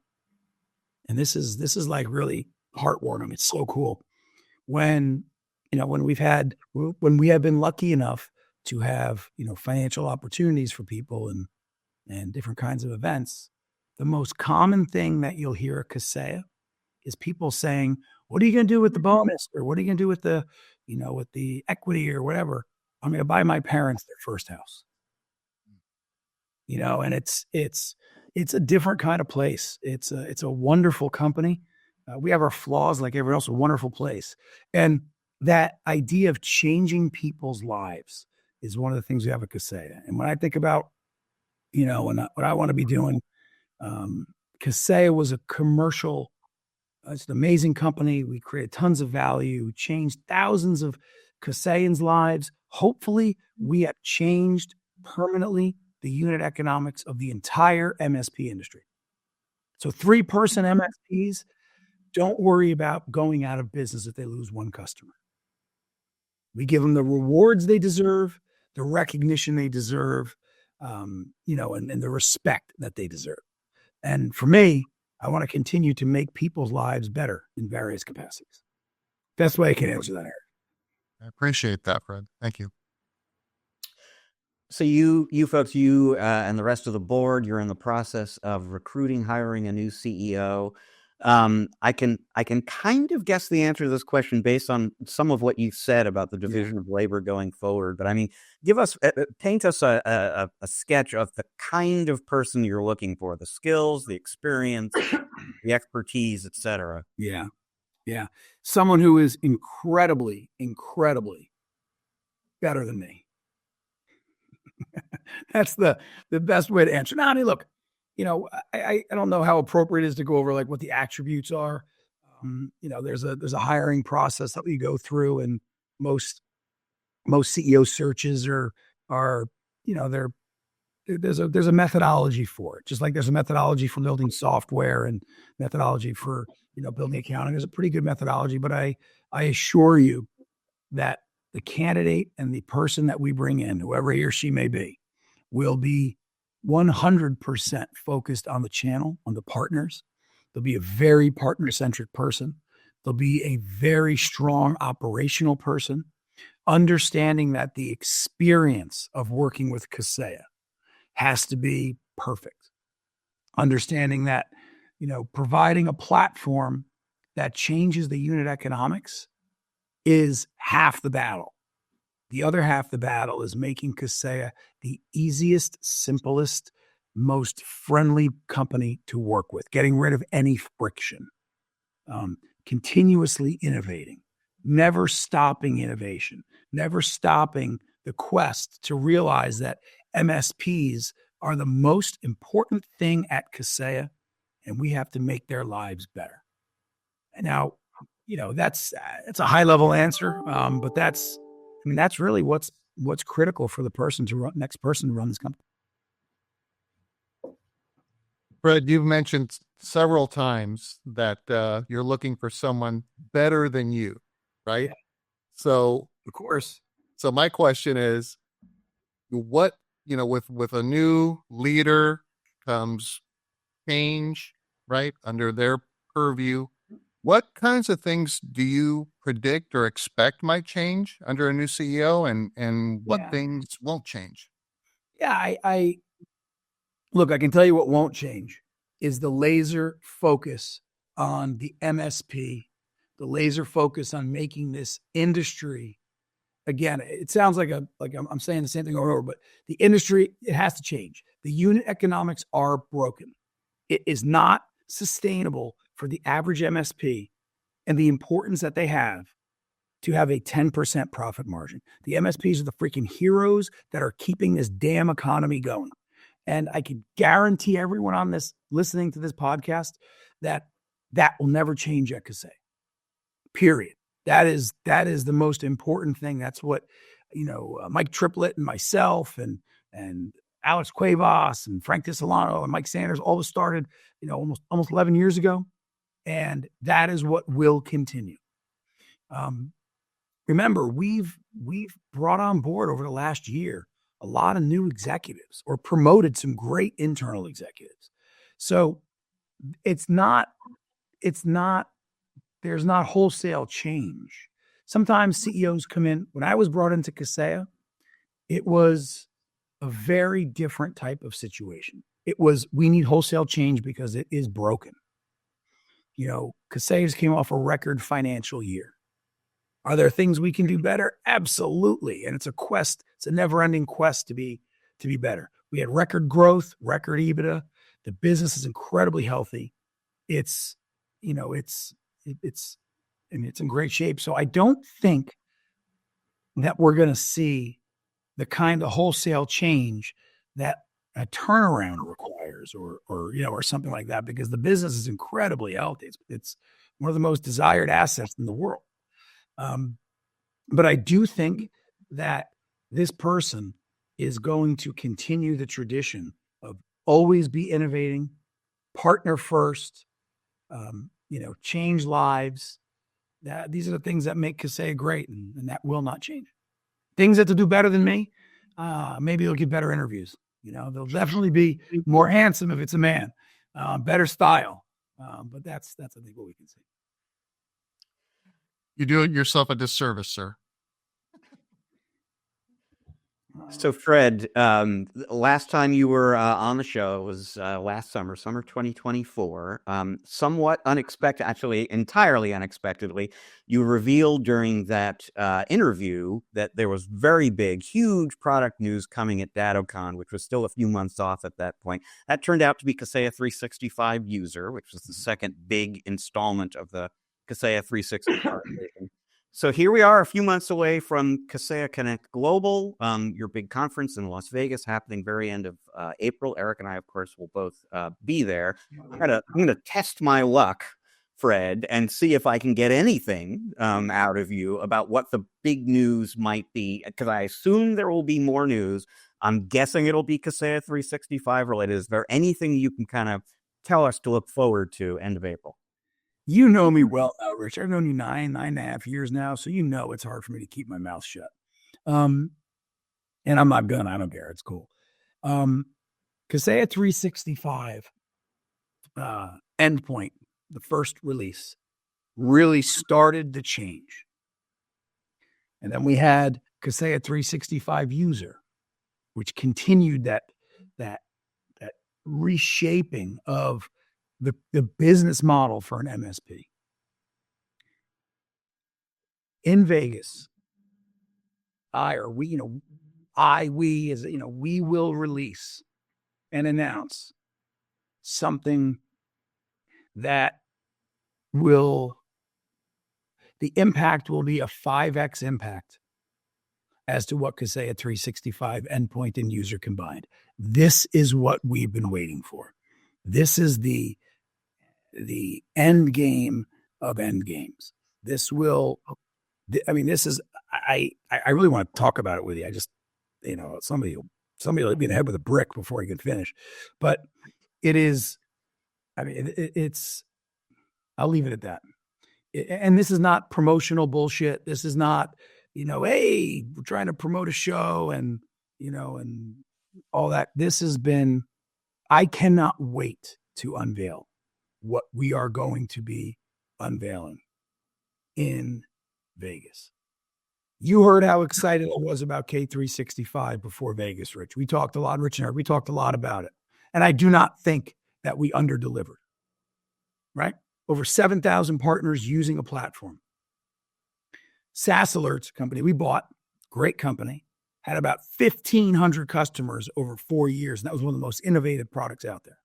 and this is like really heartwarming. It's so cool. When we have been lucky enough to have, financial opportunities for people and different kinds of events, the most common thing that you'll hear at Kaseya is people saying, what are you going to do with the bonus? Or what are you going to do with with the equity or whatever? I'm going to buy my parents their first house. And it's a different kind of place. It's a wonderful company. We have our flaws like everyone else, a wonderful place. And that idea of changing people's lives is one of the things we have at Kaseya. And when I think about, what I want to be doing, Kaseya was a commercial, it's an amazing company. We created tons of value, changed thousands of Kaseyans' lives. Hopefully we have changed permanently the unit economics of the entire MSP industry. So 3-person MSPs, don't worry about going out of business if they lose one customer. We give them the rewards they deserve, the recognition they deserve, and the respect that they deserve. And for me, I want to continue to make people's lives better in various capacities. Best way I can answer that, Eric. I appreciate that, Fred. Thank you. So you folks, and the rest of the board, you're in the process of hiring a new CEO. I can kind of guess the answer to this question based on some of what you said about the division of labor going forward. But I mean, paint us a sketch of the kind of person you're looking for, the skills, the experience, the expertise, etc. Yeah. Yeah. Someone who is incredibly, incredibly better than me. That's the best way to answer. Now, I mean, look, I don't know how appropriate it is to go over like what the attributes are. There's a hiring process that we go through, and most CEO searches are there's a methodology for it. Just like there's a methodology for building software and methodology for building accounting. There's a pretty good methodology, but I assure you that the candidate and the person that we bring in, whoever he or she may be, will be 100% focused on the channel, on the partners. They'll be a very partner-centric person. They'll be a very strong operational person, understanding that the experience of working with Kaseya has to be perfect. Understanding that, providing a platform that changes the unit economics is half the battle. The other half the battle is making Kaseya the easiest, simplest, most friendly company to work with, getting rid of any friction, continuously innovating, never stopping innovation, never stopping the quest to realize that MSPs are the most important thing at Kaseya, and we have to make their lives better. And now, that's a high level answer, but that's really what's critical for the next person to run this company. Fred, you've mentioned several times that you're looking for someone better than you, right? Yeah. So, of course. So my question is, what, with a new leader comes change, right? Under their purview, what kinds of things do you predict or expect might change under a new CEO, and what things won't change? Yeah, Look, I can tell you what won't change is the laser focus on the MSP, the laser focus on making this industry. Again, it sounds like I'm saying the same thing over and over, but the industry, it has to change. The unit economics are broken. It is not sustainable for the average MSP and the importance that they have to have a 10% profit margin. The MSPs are the freaking heroes that are keeping this damn economy going. And I can guarantee everyone on this listening to this podcast that will never change at Kaseya. Period. That is the most important thing. That's what, Mike Triplett and myself and Alex Cuevas and Frank Tisolano and Mike Sanders all started, almost 11 years ago. And that is what will continue. Remember, we've brought on board over the last year a lot of new executives or promoted some great internal executives. So there's not wholesale change. Sometimes CEOs come in. When I was brought into Kaseya, it was a very different type of situation. It was, we need wholesale change because it is broken. Kaseya came off a record financial year. Are there things we can do better? Absolutely. And it's a quest. It's a never-ending quest to be better. We had record growth, record EBITDA. The business is incredibly healthy. It's in great shape. So I don't think that we're going to see the kind of wholesale change that a turnaround requires or something like that, because the business is incredibly healthy. It's one of the most desired assets in the world. But I do think that this person is going to continue the tradition of always be innovating, partner first, change lives. These are the things that make Kaseya great, and that will not change. Things that to do better than me, maybe they'll get better interviews. They'll definitely be more handsome if it's a man, better style. But that's I think what we can see. You do yourself a disservice, sir. So, Fred, last time you were on the show was last summer 2024. Somewhat unexpected, actually entirely unexpectedly, you revealed during that interview that there was very big, huge product news coming at DattoCon, which was still a few months off at that point. That turned out to be Kaseya 365 User, which was the second big installment of the Kaseya 365. So here we are, a few months away from Kaseya Connect Global, your big conference in Las Vegas, happening very end of April. Eric and I, of course, will both be there. I'm gonna test my luck, Fred, and see if I can get anything out of you about what the big news might be, because I assume there will be more news. I'm guessing it'll be Kaseya 365 related. Is there anything you can kind of tell us to look forward to end of April? You know me well now, Rich. I've known you 9.5 years now, so you know it's hard for me to keep my mouth shut. And I'm not gonna. I don't care. It's cool. Kaseya 365 endpoint, the first release, really started the change. And then we had Kaseya 365 user, which continued that reshaping of the business model for an MSP. In Vegas, we will release and announce something that the impact will be a 5x impact as to what Kaseya 365 endpoint and user combined. This is what we've been waiting for. This is the end game of end games. This is, I really want to talk about it with you. I just, somebody will hit me in the head with a brick before I can finish. But it is, it's, I'll leave it at that. And this is not promotional bullshit. This is not, hey, we're trying to promote a show and all that. This has been, I cannot wait to unveil what we are going to be unveiling in Vegas. You heard how excited I was about K365 before Vegas, Rich. We talked a lot, Rich and I, we talked a lot about it. And I do not think that we underdelivered, right? Over 7,000 partners using a platform. SaaS Alerts company we bought, great company, had about 1,500 customers over 4 years. And that was one of the most innovative products out there.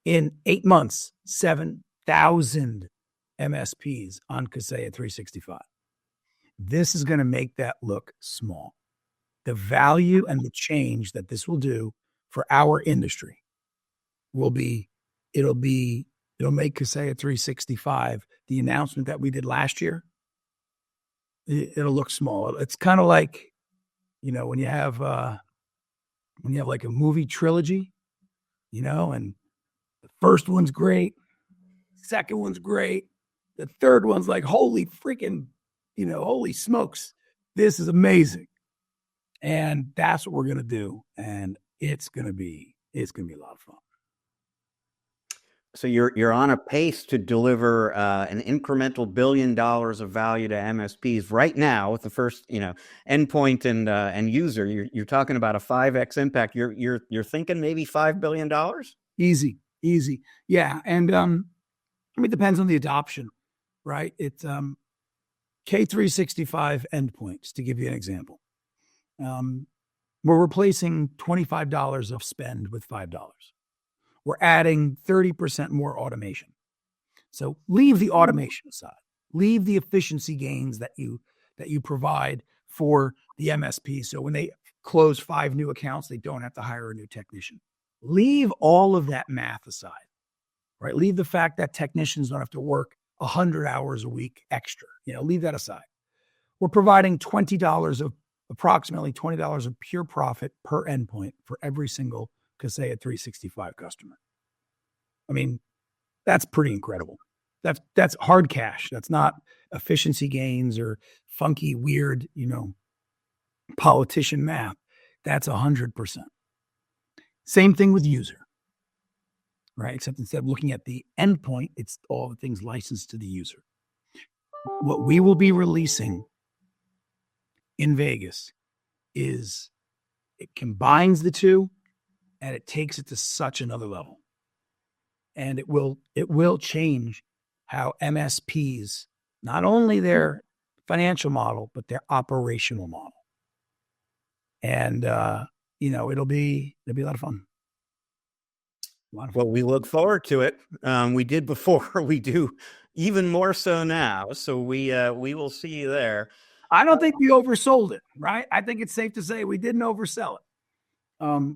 In 8 months, 7,000 MSPs on Kaseya 365. This is going to make that look small. The value and the change that this will do for our industry will be, it'll make Kaseya 365, the announcement that we did last year, it'll look small. It's kind of like, when you have like a movie trilogy, and the first one's great, second one's great, the third one's like, holy freaking, holy smokes, this is amazing. And that's what we're going to do. And it's going to be a lot of fun. So you're on a pace to deliver an incremental $1 billion of value to MSPs right now with the first, endpoint and user. You're talking about a 5x impact. You're thinking maybe $5 billion? Easy. Yeah, and it depends on the adoption, right? It's K365 endpoints, to give you an example. We're replacing $25 of spend with $5. We're adding 30% more automation. So leave the automation aside. Leave the efficiency gains that you provide for the MSP. So when they close 5 new accounts, they don't have to hire a new technician. Leave all of that math aside, right? Leave the fact that technicians don't have to work 100 hours a week extra. Leave that aside. We're providing approximately $20 of pure profit per endpoint for every single Kaseya 365 customer. That's pretty incredible. That's hard cash. That's not efficiency gains or funky, weird, politician math. That's 100%. Same thing with user, right? Except instead of looking at the endpoint, it's all the things licensed to the user. What we will be releasing in Vegas is it combines the two and it takes it to such another level. And it will change how MSPs, not only their financial model, but their operational model. And, it'll be a lot of fun. Well, we look forward to it. We did before. We do even more so now. So we will see you there. I don't think we oversold it, right? I think it's safe to say we didn't oversell it.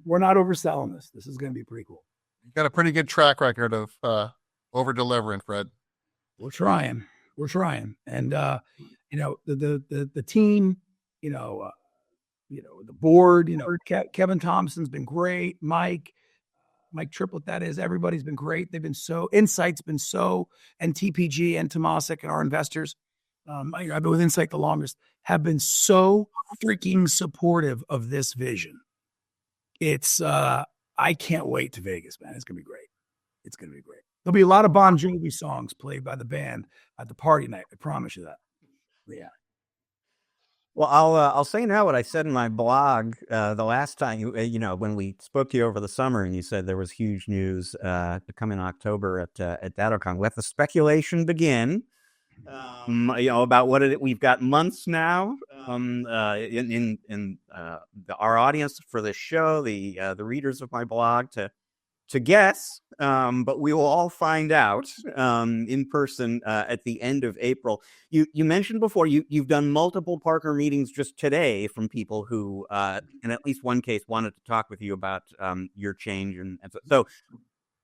We're not overselling this. This is going to be pretty cool. You've got a pretty good track record of over delivering, Fred. We're trying, and the team, the board, Kevin Thompson's been great. Mike Triplett, that is, everybody's been great. They've been Insight's been and TPG and Tomasic and our investors. I've been with Insight the longest, have been so freaking supportive of this vision. It's, I can't wait to Vegas, man. It's going to be great. It's going to be great. There'll be a lot of Bon Jovi songs played by the band at the party night. I promise you that. But yeah. Well, I'll say now what I said in my blog the last time, when we spoke to you over the summer, and you said there was huge news to come in October at DattoCon. Let the speculation begin. About what we've got months now in our audience for this show, the readers of my blog to guess, but we will all find out in person at the end of April. You mentioned before you've done multiple partner meetings just today from people who, in at least one case, wanted to talk with you about your change, and so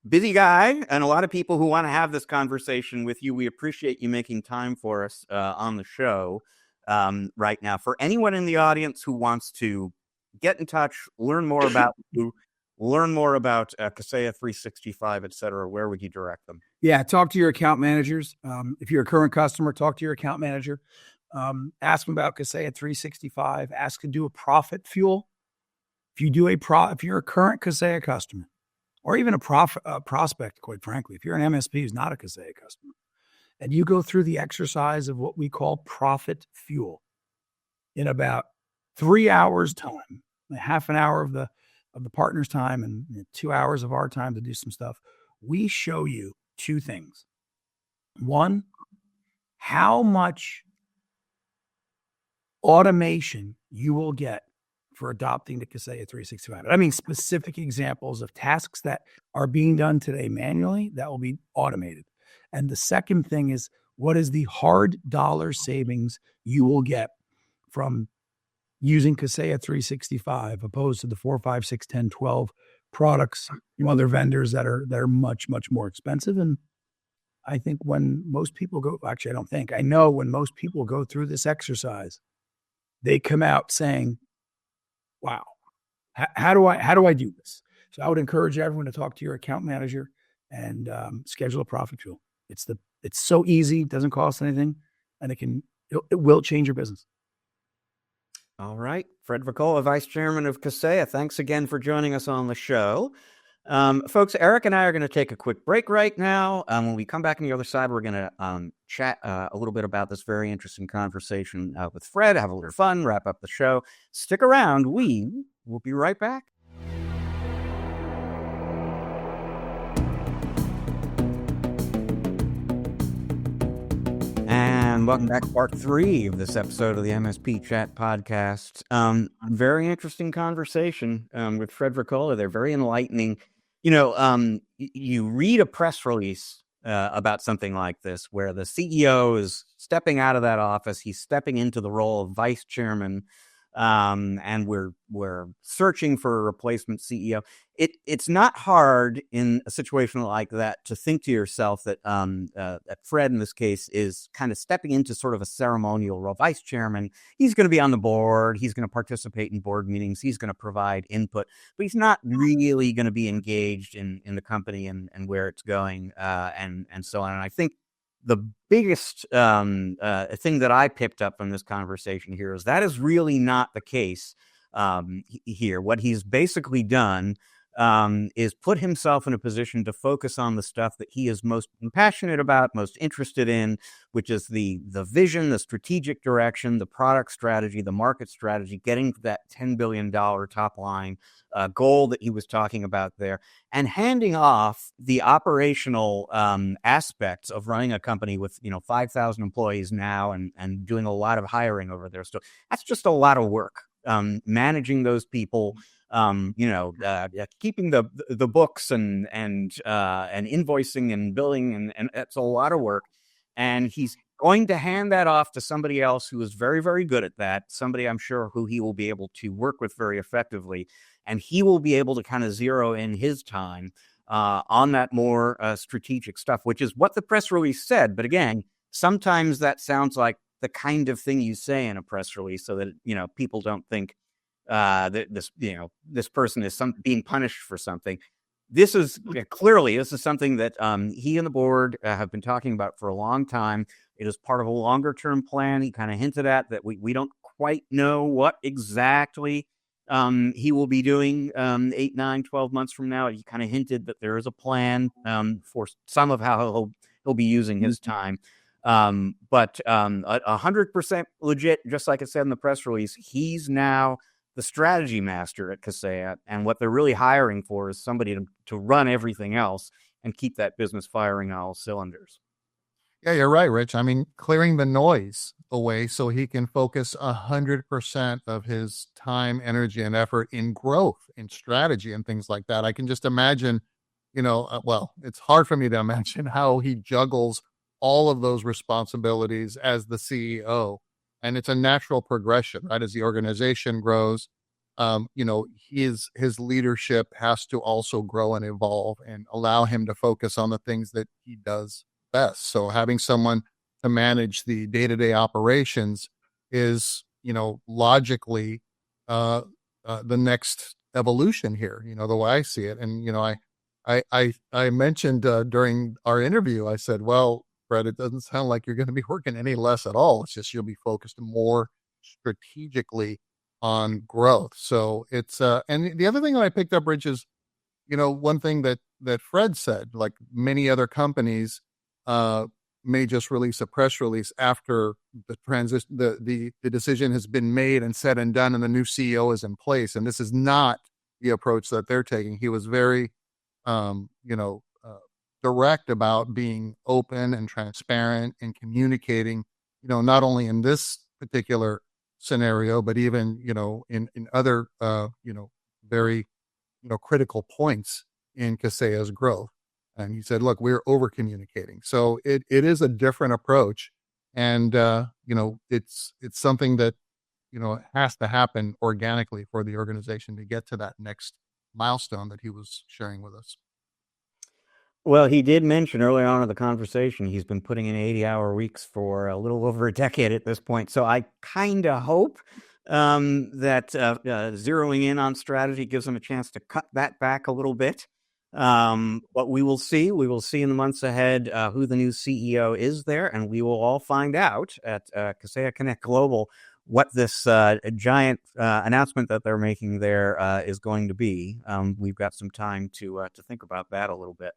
busy guy, and a lot of people who want to have this conversation with you. We appreciate you making time for us on the show right now. For anyone in the audience who wants to get in touch, learn more about you, learn more about Kaseya 365, et cetera, where would you direct them? Yeah, talk to your account managers. If you're a current customer, talk to your account manager. Ask them about Kaseya 365. Ask to do a profit fuel. If you're a current Kaseya customer, or even a prospect, quite frankly, if you're an MSP who's not a Kaseya customer, and you go through the exercise of what we call profit fuel in about 3 hours time, half an hour of the partner's time and 2 hours of our time to do some stuff, we show you two things. One, how much automation you will get for adopting the Kaseya 365. I mean, specific examples of tasks that are being done today manually that will be automated. And the second thing is, what is the hard dollar savings you will get from using Kaseya 365 opposed to the 4, 5, 6, 10, 12 products from other vendors that are much, much more expensive. And I think when most people I know when most people go through this exercise, they come out saying, wow, how do I do this? So I would encourage everyone to talk to your account manager and schedule a profit fuel. It's so easy, doesn't cost anything, and it will change your business. All right, Fred Voccola, Vice Chairman of Kaseya, thanks again for joining us on the show. Folks, Eric and I are going to take a quick break right now. When we come back on the other side, we're going to chat a little bit about this very interesting conversation with Fred, have a little fun, wrap up the show. Stick around. We will be right back. And welcome back to part 3 of this episode of the MSP Chat Podcast. Very interesting conversation with Fred Voccola. They're very enlightening. You read a press release about something like this, where the CEO is stepping out of that office. He's stepping into the role of vice chairman, and we're searching for a replacement CEO. It's not hard in a situation like that to think to yourself that Fred, in this case, is kind of stepping into sort of a ceremonial role. Vice chairman, he's going to be on the board. He's going to participate in board meetings. He's going to provide input, but he's not really going to be engaged in the company and where it's going and so on. And I think the biggest thing that I picked up from this conversation here is that is really not the case here. What he's basically done is put himself in a position to focus on the stuff that he is most passionate about, most interested in, which is the vision, the strategic direction, the product strategy, the market strategy, getting to that $10 billion top line goal that he was talking about there, and handing off the operational aspects of running a company with 5,000 employees now and doing a lot of hiring over there. So that's just a lot of work, managing those people. Keeping the books and invoicing and billing, and it's a lot of work. and he's going to hand that off to somebody else who is very, very good at that. Somebody I'm sure who he will be able to work with very effectively, and he will be able to kind of zero in his time on that more strategic stuff, which is what the press release said. But again, sometimes that sounds like the kind of thing you say in a press release, so that people don't think that this person is being punished for something. This is clearly something that he and the board have been talking about for a long time. It is part of a longer term plan. He kind of hinted at that we don't quite know what exactly he will be doing 8, 9, 12 months from now. He kind of hinted that there is a plan for some of how he'll be using his time. But 100% legit, just like I said in the press release, he's now the strategy master at Kaseya, and what they're really hiring for is somebody to run everything else and keep that business firing on all cylinders. Yeah, you're right, Rich. I mean, clearing the noise away so he can focus 100% of his time, energy, and effort in growth, in strategy, and things like that. I can just imagine, well, it's hard for me to imagine how he juggles all of those responsibilities as the CEO. And it's a natural progression, right? As the organization grows, his leadership has to also grow and evolve and allow him to focus on the things that he does best. So having someone to manage the day-to-day operations is, logically the next evolution here, the way I see it. And, I mentioned during our interview, I said, well, Fred, it doesn't sound like you're going to be working any less at all. It's just you'll be focused more strategically on growth. So it's and the other thing that I picked up, Rich, is one thing that Fred said, like many other companies may just release a press release after the transition, the decision has been made and said and done, and the new CEO is in place. And this is not the approach that they're taking. He was very direct about being open and transparent and communicating, not only in this particular scenario, but even, in other, very, critical points in Kaseya's growth. And he said, look, we're over communicating. So it is a different approach. And, it's something that, has to happen organically for the organization to get to that next milestone that he was sharing with us. Well, he did mention early on in the conversation he's been putting in 80-hour weeks for a little over a decade at this point. So I kind of hope that zeroing in on strategy gives him a chance to cut that back a little bit. But we will see. We will see in the months ahead who the new CEO is there, and we will all find out at Kaseya Connect Global what this giant announcement that they're making there is going to be. We've got some time to think about that a little bit.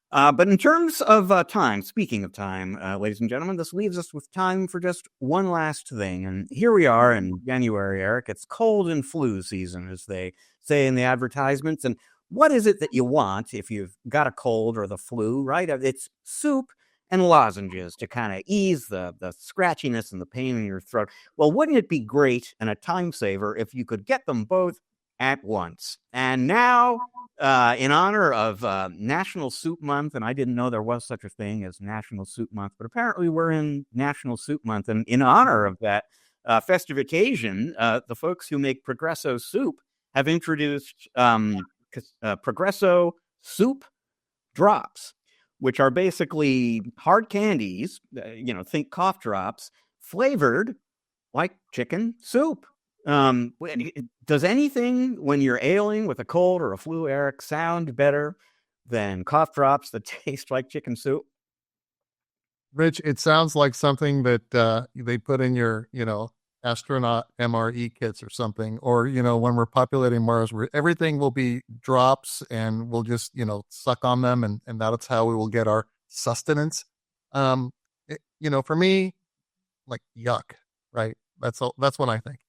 But in terms of time, speaking of time, ladies and gentlemen, this leaves us with time for just one last thing. And here we are in January, Eric. It's cold and flu season, as they say in the advertisements. And what is it that you want if you've got a cold or the flu, right? It's soup and lozenges to kind of ease the scratchiness and the pain in your throat. Well, wouldn't it be great and a time saver if you could get them both at once? And now, in honor of National Soup Month, and I didn't know there was such a thing as National Soup Month, but apparently we're in National Soup Month. And in honor of that festive occasion, the folks who make Progresso soup have introduced Progresso Soup Drops, which are basically hard candies, think cough drops, flavored like chicken soup. Does anything when you're ailing with a cold or a flu, Eric, sound better than cough drops that taste like chicken soup? Rich, it sounds like something that they put in your, astronaut MRE kits or something, or, when we're populating Mars, where everything will be drops and we'll just, suck on them. And that's how we will get our sustenance. For me, like yuck, right? That's what I think.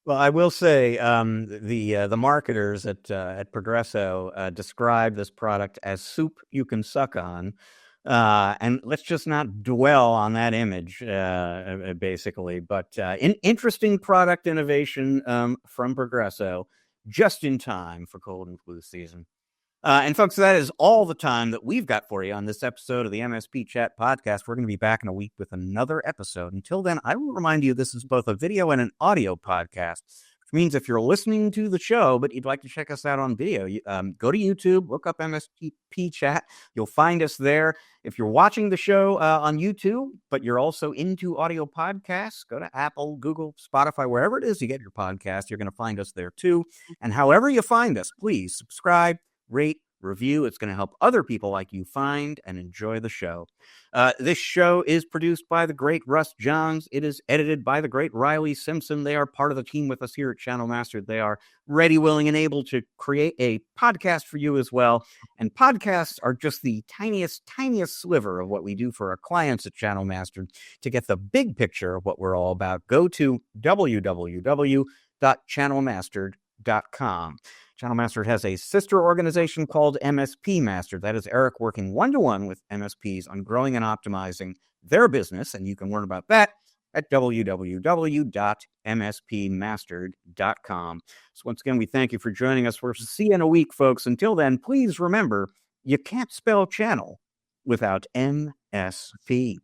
Well, I will say the marketers at Progresso describe this product as soup you can suck on. And let's just not dwell on that image, basically. But interesting product innovation from Progresso just in time for cold and flu season. And folks, that is all the time that we've got for you on this episode of the MSP Chat Podcast. We're going to be back in a week with another episode. Until then, I will remind you this is both a video and an audio podcast, which means if you're listening to the show, but you'd like to check us out on video, go to YouTube, look up MSP Chat. You'll find us there. If you're watching the show on YouTube, but you're also into audio podcasts, go to Apple, Google, Spotify, wherever it is you get your podcast. You're going to find us there too. And however you find us, please subscribe, rate, review. It's going to help other people like you find and enjoy the show. This show is produced by the great Russ Johns. It is edited by the great Riley Simpson. They are part of the team with us here at Channel Mastered. They are ready, willing, and able to create a podcast for you as well. And podcasts are just the tiniest sliver of what we do for our clients at Channel Mastered. To get the big picture of what we're all about, go to www.channelmastered.com. Channel Mastered has a sister organization called MSP Mastered. That is Eric working one-to-one with MSPs on growing and optimizing their business, and you can learn about that at www.mspmastered.com. So once again, we thank you for joining us. We'll see you in a week, folks. Until then, please remember, you can't spell channel without MSP.